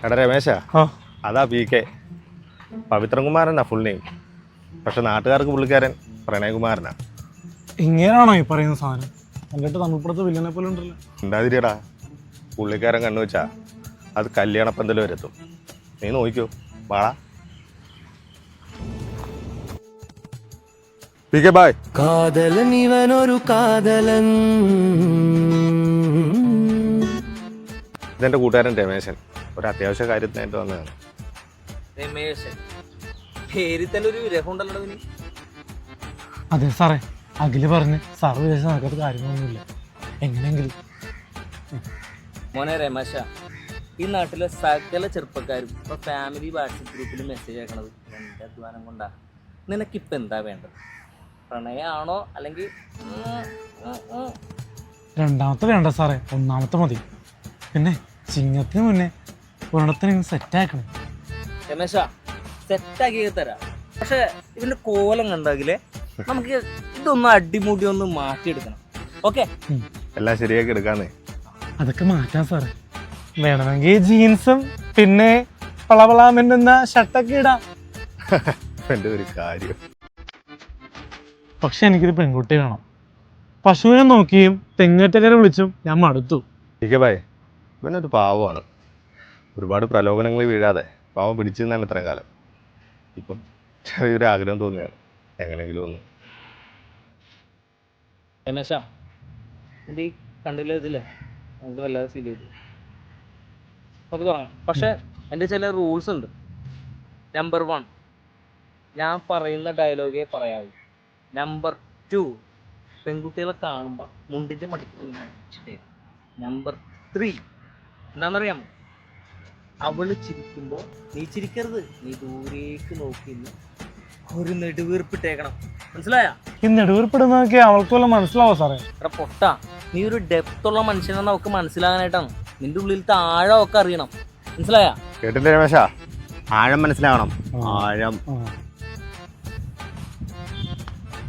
എടാ രമേശ, അതാ PK പവിത്രകുമാരനാ full name. പക്ഷെ നാട്ടുകാർക്ക് പുള്ളിക്കാരൻ പ്രണയകുമാരനാ. ഇങ്ങനെയാണോ ഈ പറയുന്ന സാധനം? എന്നിട്ട് തമിഴ്പ്പുറത്ത് വില്ലനെ പോലെ ഉണ്ടല്ലോ. ഉണ്ടാതിരിയടാ, പുള്ളിക്കാരൻ കണ്ണുവെച്ചാ അത് കല്യാണപ്പന്തൽ വരെ എത്തും. നീ നോക്കിക്കോ, വാടാ. PK bye. കാതലൻ ഇവനൊരു കാതലൻ. ഇതെന്റെ കൂട്ടുകാരൻ രമേശൻ. ഒരു അത്യാവശ്യ കാര്യത്തിനായിട്ട് വന്നതാണ്. രമേശൻ പേരിൽ തന്നെ ഒരു രഹമുണ്ടല്ലോ. അതെ സാറേ, അഖില് പറഞ്ഞ് സാറ് വിചാരിച്ച നടക്കാത്ത കാര്യങ്ങളൊന്നുമില്ല. എങ്ങനെയെങ്കിലും മോനെ രമേശ, ഈ നാട്ടിലെ സകല ചെറുപ്പക്കാരും ഇപ്പൊ ഫാമിലി വാട്സപ്പ് ഗ്രൂപ്പിൽ മെസ്സേജ് അയക്കണത് എൻ്റെ അധ്വാനം കൊണ്ടാ. നിനക്കിപ്പോൾ എന്താ വേണ്ടത്? പ്രണയമാണോ അല്ലെങ്കിൽ രണ്ടാമത്തെ വേണ്ട സാറേ, ഒന്നാമത്തെ മതി. പിന്നെ ചിങ്ങത്തിന് മുന്നേ ഒരെണ്ണത്തിന് സെറ്റാക്കണം. രമേശ സെറ്റാക്കി തരാം. പക്ഷെ ഇതിന്റെ കോലം കണ്ടെങ്കിലേ നമുക്ക് ഇതൊന്ന് അടിമുടി ഒന്ന് മാറ്റിയെടുക്കണം. ഓക്കെ, എല്ലാം ശരിയാക്കി എടുക്കാന്നേ. അതൊക്കെ മാറ്റാം സാറേ. വേണമെങ്കിൽ ജീൻസും പിന്നെ പളവളാമെന്ന ഷർട്ടൊക്കെ ഇടാം. എൻ്റെ ഒരു കാര്യം. പക്ഷെ എനിക്കൊരു പെൺകുട്ടി വേണം. പശുവിനെ നോക്കിയും തെങ്ങേറ്റക്കാരെ വിളിച്ചും ഞാൻ മടുത്തു. PK ബായ്, ഇവനൊരു പാവമാണ്. ഒരുപാട് പ്രലോഭനങ്ങൾ വീഴാതെ പാവം പിടിച്ചു നിന്നാണ് ഇത്രയും കാലം. ഇപ്പം ചെറിയൊരു ആഗ്രഹം തോന്നിയാണ്, എങ്ങനെയെങ്കിലും ഒന്ന്. രമേശ, എൻ്റെ ഈ കണ്ടില്ല ഇതില്ലേ, നമുക്ക് വല്ലാതെ ഫീൽ ചെയ്തു. നമുക്ക് തുടങ്ങാം. പക്ഷെ എൻ്റെ ചില റൂൾസ് ഉണ്ട്. നമ്പർ 1, ഞാൻ പറയുന്ന ഡയലോഗേ പറയാവൂ. നമ്പർ 2, പെൺകുട്ടികളെ കാണുമ്പോൾ മുണ്ടിൻ്റെ മടിക്ക്. നമ്പർ 3 എന്താണെന്നറിയാമോ? അവള് ചിരിക്കുമ്പോൾ നീ ചിരിക്കരുത്, നീ ദൂരേക്ക് നോക്കി ഒരു നെടുവീർപ്പിട്ടേക്കണം. മനസ്സിലായ? ഈ നെടുവീർപ്പിടുന്നതൊക്കെ അവൾക്ക് വല്ല മനസ്സിലാവോ സാറേ? എടാ പൊട്ട, നീ ഒരു ഡെപ്തുള്ള മനുഷ്യനെന്ന് അവൾക്ക് മനസ്സിലാകാനായിട്ടാണ്. നിന്റെ ഉള്ളിലത്തെ ആഴം ഒക്കെ അറിയണം. മനസ്സിലായ? കേട്ടില്ല രമേശ, ആഴം മനസ്സിലാവണം. ആഴം.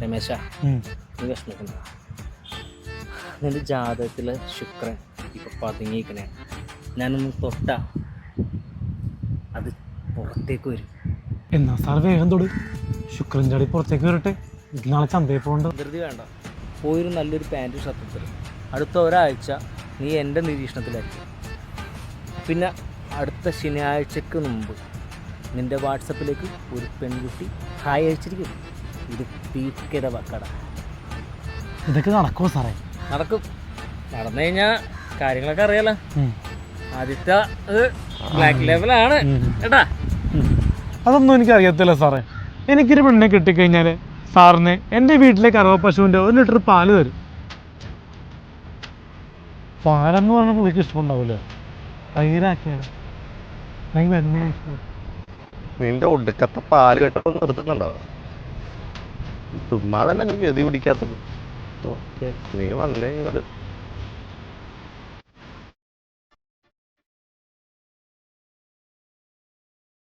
രമേശ, നീ വിഷമിക്കണ്ട. നിന്റെ ജാതകത്തിലെ ശുക്രൻ ഇപ്പൊ പതുങ്ങിയിരിക്കണേ. ഞാനൊന്ന് തൊട്ട അത് പുറത്തേക്ക് വരും. എന്നാ സാർ വേഗം തൊട്, ശുക്രൻ ചാടി പുറത്തേക്ക് വരട്ടെ. നാളെ ചന്തയിൽ പോകണ്ട. ധൃതി വേണ്ട, പോയൊരു നല്ലൊരു പാൻറ്റും ഷർട്ടും തരും. അടുത്ത ഒരാഴ്ച നീ എൻ്റെ നിരീക്ഷണത്തിലായിരിക്കും. പിന്നെ അടുത്ത ശനിയാഴ്ചക്ക് മുമ്പ് നിൻ്റെ വാട്സപ്പിലേക്ക് ഒരു പെൺകുട്ടി ഹായ് അയച്ചിരിക്കും. ഇത് PKയുടെ വക്കട. ഇതൊക്കെ നടക്കുമോ സാറേ? നടക്കും. നടന്നു കഴിഞ്ഞാൽ കാര്യങ്ങളൊക്കെ അറിയാലോ. ആദ്യത്തെ ബ്ലാക്ക് ലെവലാണ് കേട്ടാ. അതൊന്നും എനിക്ക് അറിയത്തില്ല സാറേ. എനിക്കൊരു പെണ്ണിനെ കിട്ടിക്കഴിഞ്ഞാൽ സാറിന് എൻ്റെ വീട്ടിലെ കറവ പശുവിൻ്റെ 1 ലിറ്റർ പാല് തരും. പാലെന്ന് പറഞ്ഞാൽ പുള്ളിക്ക് ഇഷ്ടമുണ്ടാവില്ല. തൈരാക്കിയാണ് നിന്റെ ഒടുക്കത്തെ പാല് കെട്ടപ്പോൾ നിർത്തുന്നുണ്ടോ? ചുമ്മാ തന്നെ എനിക്ക് ഗതി പിടിക്കാത്തത്. നീ വന്നേ